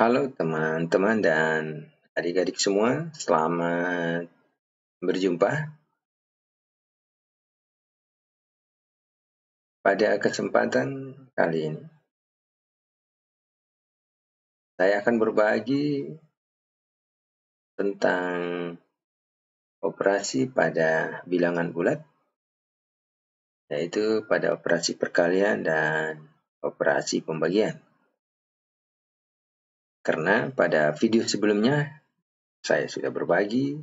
Halo teman-teman dan adik-adik semua, selamat berjumpa. Pada kesempatan kali ini, saya akan berbagi tentang operasi pada bilangan bulat, yaitu pada operasi perkalian dan operasi pembagian. Karena pada video sebelumnya, saya sudah berbagi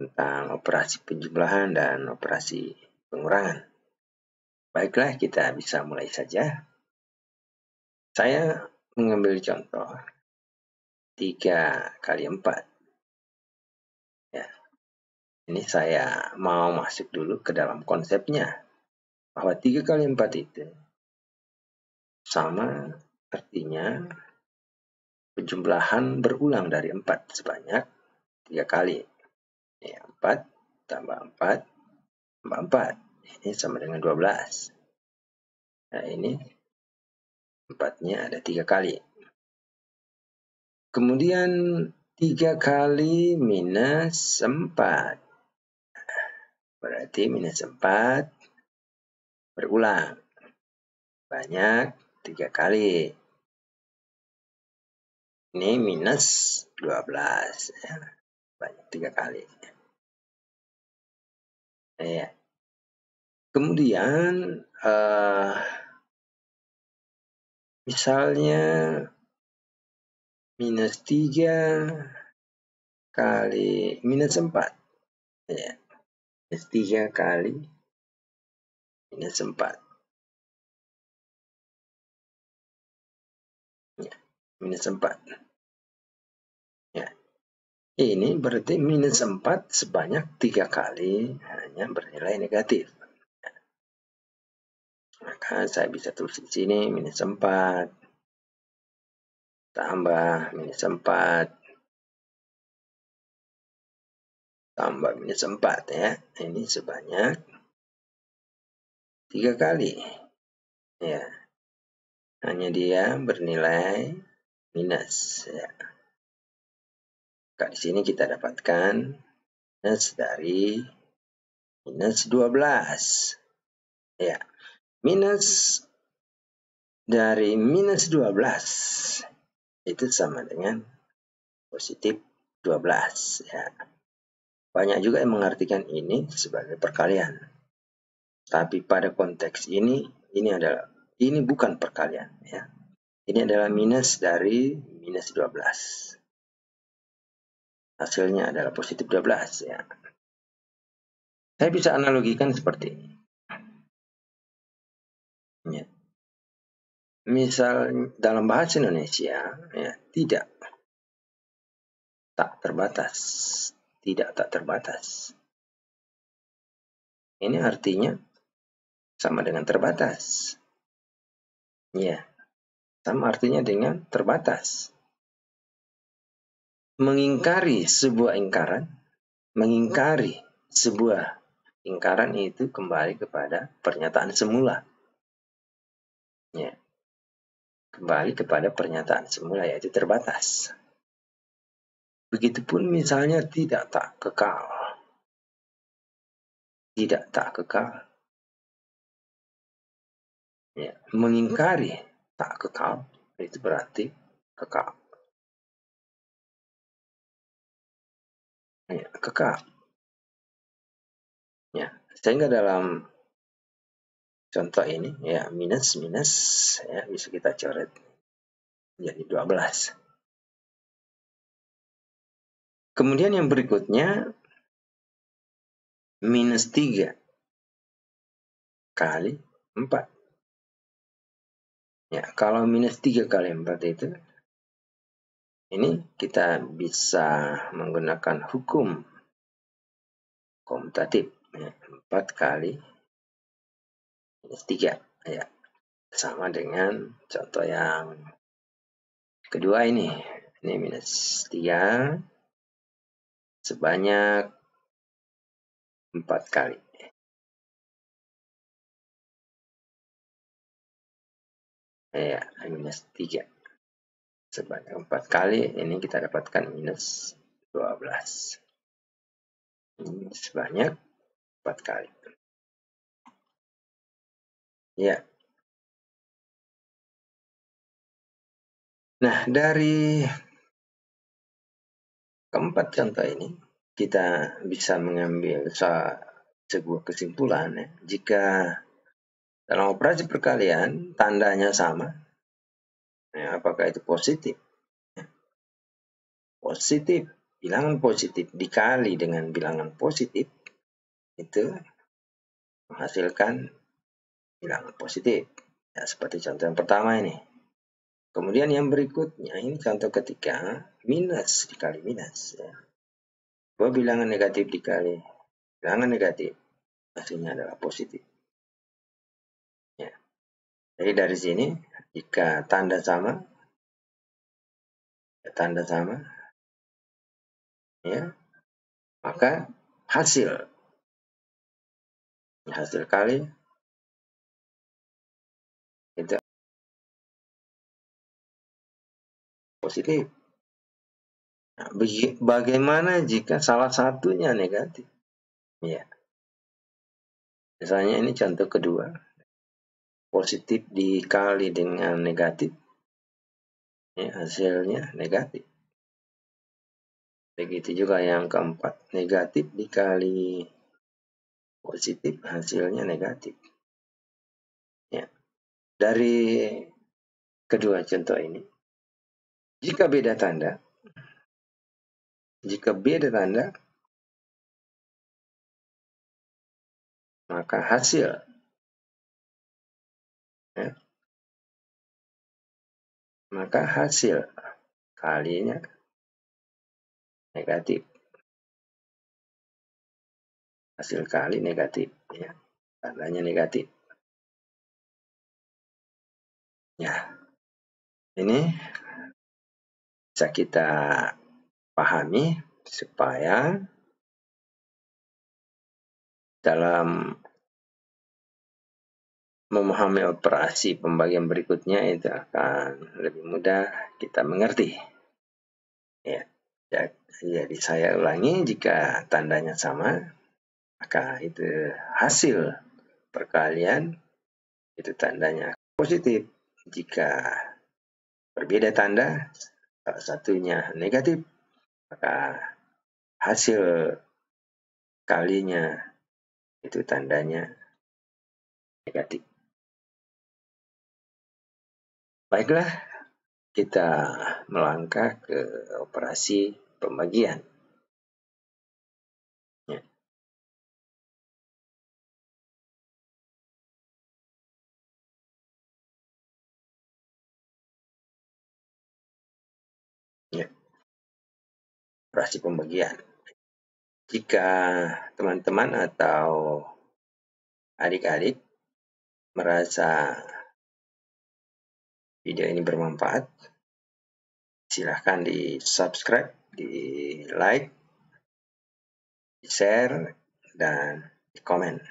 tentang operasi penjumlahan dan operasi pengurangan. Baiklah, kita bisa mulai saja. Saya mengambil contoh 3 kali 4. Ya, ini saya mau masuk dulu ke dalam konsepnya. Bahwa 3 kali 4 itu sama artinya penjumlahan berulang dari 4 sebanyak 3 kali. Ya, 4 tambah 4 tambah 4. Ini sama dengan 12. Nah, ini 4-nya ada 3 kali. Kemudian 3 kali minus 4. Berarti minus 4 berulang. Banyak 3 kali. Ini minus 12. Ya. Banyak 3 kali. Ya. Kemudian misalnya minus 3 kali minus 4. Ya. Minus 3 kali minus 4. Ya. Minus 4. Ya. Ini berarti minus 4 sebanyak 3 kali hanya bernilai negatif. Maka saya bisa tulis di sini minus 4 tambah minus 4 tambah minus 4 ya. Ini sebanyak 3 kali. Ya. Hanya dia bernilai minus ya. Maka di sini kita dapatkan minus dari minus 12. Ya. Minus dari minus 12 itu sama dengan positif 12 ya. Banyak juga yang mengartikan ini sebagai perkalian. Tapi pada konteks ini bukan perkalian ya. Ini adalah minus dari minus 12. Hasilnya adalah positif 12 ya. Saya bisa analogikan seperti ini. Ya. Misal dalam bahasa Indonesia ya, tidak tak terbatas. Tidak tak terbatas. Ini artinya sama dengan terbatas. Ya. Sama artinya dengan terbatas. Mengingkari sebuah ingkaran itu kembali kepada pernyataan semula. Ya. Kembali kepada pernyataan semula yaitu terbatas. Begitupun misalnya tidak tak kekal. Tidak tak kekal. Ya. Mengingkari tak kekal itu berarti kekal. Ya, kekal. Ya. Sehingga dalam contoh ini ya minus ya bisa kita coret jadi 12. Kemudian yang berikutnya minus 3 kali 4. Ya, kalau minus 3 kali 4 itu ini kita bisa menggunakan hukum komutatif ya, 4 kali minus 3 ya. Sama dengan contoh yang kedua ini. Ini minus 3 sebanyak 4 kali. Ya, minus 3 sebanyak 4 kali, ini kita dapatkan minus 12. Ini sebanyak 4 kali. Ya. Nah, dari keempat contoh ini, kita bisa mengambil sebuah kesimpulan ya. Jika dalam operasi perkalian tandanya sama, ya, apakah itu positif? Positif, bilangan positif dikali dengan bilangan positif itu menghasilkan bilangan positif. Ya, seperti contoh yang pertama ini. Kemudian yang berikutnya, ini contoh ketiga, minus dikali minus. Ya. Dua bilangan negatif dikali bilangan negatif, hasilnya adalah positif. Ya. Jadi dari sini, jika tanda sama, ya, maka hasil kali itu positif. Nah, bagaimana jika salah satunya negatif? Ya. Misalnya ini contoh kedua, positif dikali dengan negatif, ya, hasilnya negatif. Begitu juga yang keempat, negatif dikali positif, hasilnya negatif. Ya. Dari kedua contoh ini, jika beda tanda, maka hasil, ya, kalinya negatif. Hasil kali negatif, ya, tandanya negatif. Ya, ini bisa kita pahami supaya dalam memahami operasi pembagian berikutnya itu akan lebih mudah kita mengerti. Ya, jadi saya ulangi, jika tandanya sama, maka itu hasil perkalian itu tandanya positif. Jika berbeda tanda, salah satunya negatif, maka hasil kalinya itu tandanya negatif. Baiklah, kita melangkah ke operasi pembagian. Ya. Ya. Operasi pembagian. Jika teman-teman atau adik-adik merasa video ini bermanfaat, silahkan di subscribe, di like, di share, dan di komen.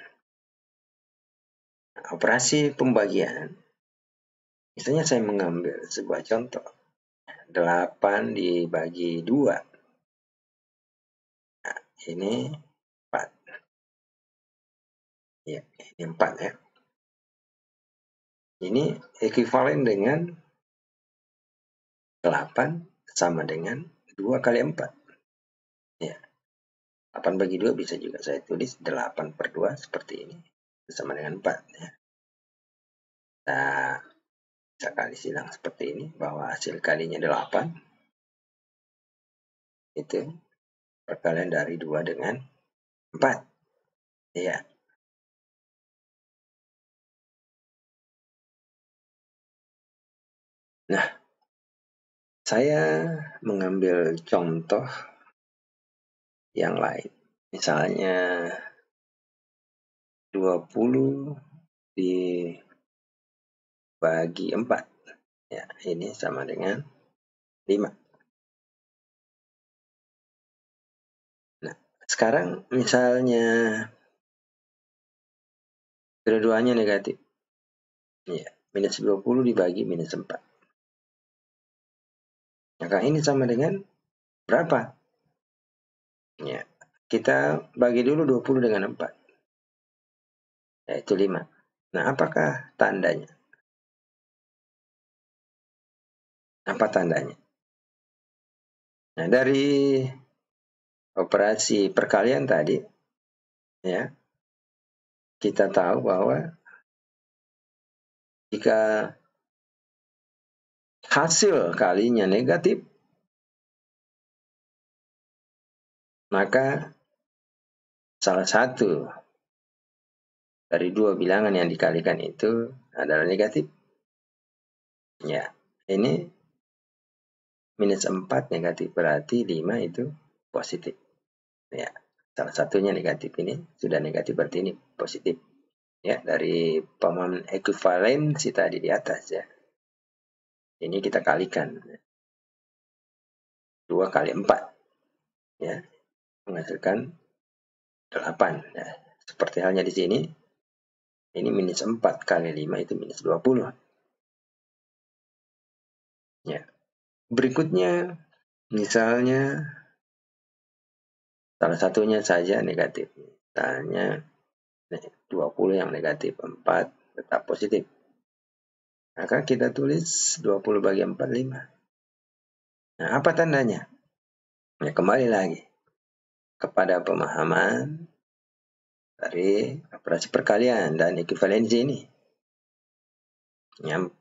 Nah, operasi pembagian, misalnya saya mengambil sebuah contoh, 8 dibagi 2. Nah, ini 4. Ya, ini 4 ya. Ini ekuivalen dengan 8 sama dengan 2 kali 4. Ya. 8 bagi 2 bisa juga saya tulis 8 per 2 seperti ini. Sama dengan 4. Ya. Nah, bisa kali silang seperti ini, bahwa hasil kalinya 8. Itu perkalian dari 2 dengan 4. Ya. Nah, saya mengambil contoh yang lain. Misalnya 20 dibagi 4. Ya, ini sama dengan 5. Nah, sekarang misalnya kedua-duanya negatif. Ya, minus 20 dibagi minus 4. Maka ini sama dengan berapa? Ya, kita bagi dulu 20 dengan 4, yaitu 5. Nah, apakah tandanya? Apa tandanya? Nah, dari operasi perkalian tadi, ya, kita tahu bahwa jika hasil kalinya negatif, maka salah satu dari dua bilangan yang dikalikan itu adalah negatif. Ya, ini minus 4 negatif, berarti 5 itu positif. Ya, salah satunya negatif, ini sudah negatif, berarti ini positif. Ya, dari pemahaman ekuivalensi tadi di atas, ya. Ini kita kalikan 2 kali 4, ya, menghasilkan 8. Ya, seperti halnya di sini, ini minus 4 kali 5 itu minus 20. Ya. Berikutnya, misalnya salah satunya saja negatif. Misalnya 20 yang negatif, 4 tetap positif. Maka kita tulis 20 bagi 4, 5. Nah, apa tandanya? Ya, kembali lagi kepada pemahaman dari operasi perkalian dan ekuivalensi ini. Yang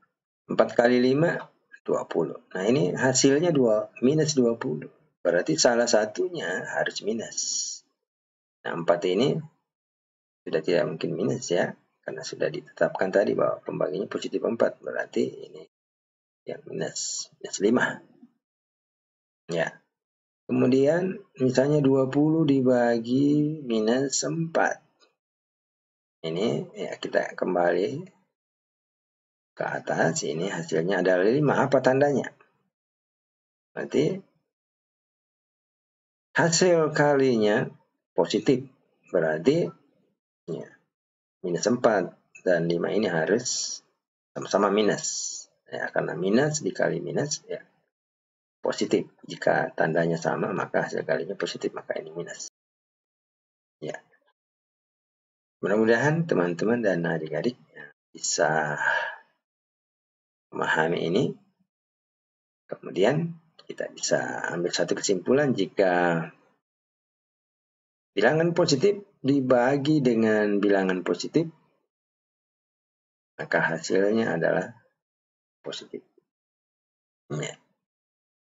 4 kali 5, 20. Nah, ini hasilnya minus 20. Berarti salah satunya harus minus. Nah, 4 ini sudah tidak mungkin minus, ya. Karena sudah ditetapkan tadi bahwa pembaginya positif 4. Berarti ini yang minus 5. Ya. Kemudian misalnya 20 dibagi minus 4. Ini ya kita kembali ke atas, ini hasilnya adalah 5. Apa tandanya? Berarti hasil kalinya positif. Berarti ya, minus 4 dan 5 ini harus sama-sama minus. Ya, karena minus dikali minus, ya, positif. Jika tandanya sama, maka hasil kalinya positif, maka ini minus. Ya. Mudah-mudahan teman-teman dan adik-adik bisa memahami ini. Kemudian kita bisa ambil satu kesimpulan, jika bilangan positif dibagi dengan bilangan positif, maka hasilnya adalah positif. Ya.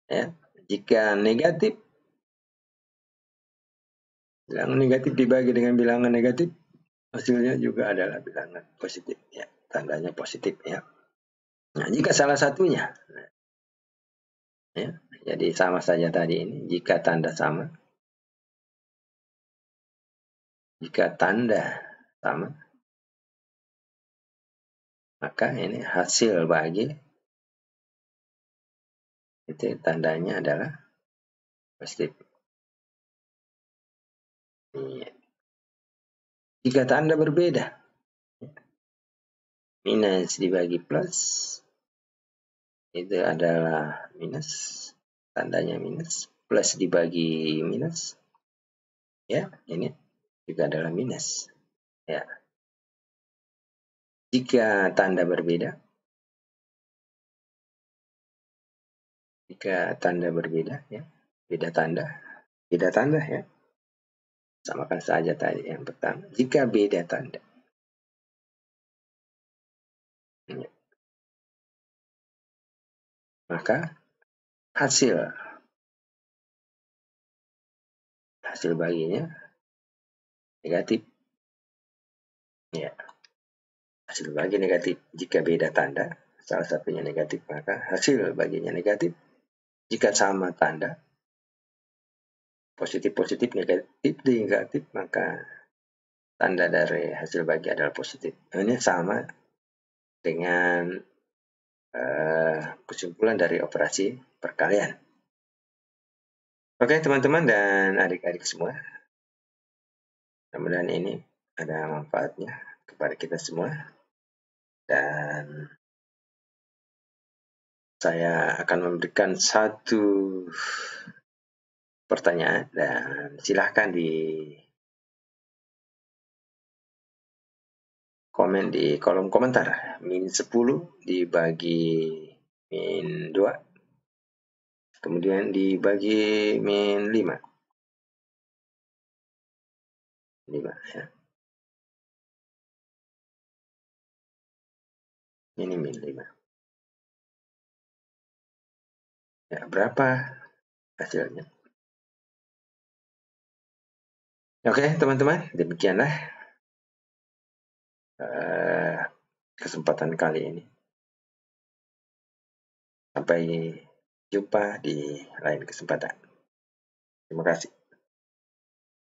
Ya. Jika negatif, bilangan negatif dibagi dengan bilangan negatif, hasilnya juga adalah bilangan positif. Ya. Tandanya positif, ya. Nah, jika salah satunya, ya, jadi sama saja tadi ini, jika tanda sama, maka ini hasil bagi itu tandanya adalah positif. Ya. Jika tanda berbeda, minus dibagi plus, itu adalah minus, tandanya minus, plus dibagi minus, ya, ini juga adalah minus. Ya. Jika tanda berbeda, ya, beda tanda, ya, samakan saja tadi yang pertama. Jika beda tanda, ya, maka hasil baginya negatif. Ya, hasil bagi negatif jika beda tanda, salah satunya negatif, maka hasil baginya negatif. Jika sama tanda, positif, negatif, maka tanda dari hasil bagi adalah positif. Ini sama dengan kesimpulan dari operasi perkalian. Oke, teman-teman dan adik-adik semua, mudah-mudahan ini ada manfaatnya kepada kita semua, dan saya akan memberikan satu pertanyaan dan silahkan di komen di kolom komentar. Min 10 dibagi min 2, kemudian dibagi min 5. 5 ya. Ini min 5. Ya, berapa hasilnya? Oke, teman-teman, demikianlah kesempatan kali ini. Sampai jumpa di lain kesempatan. Terima kasih.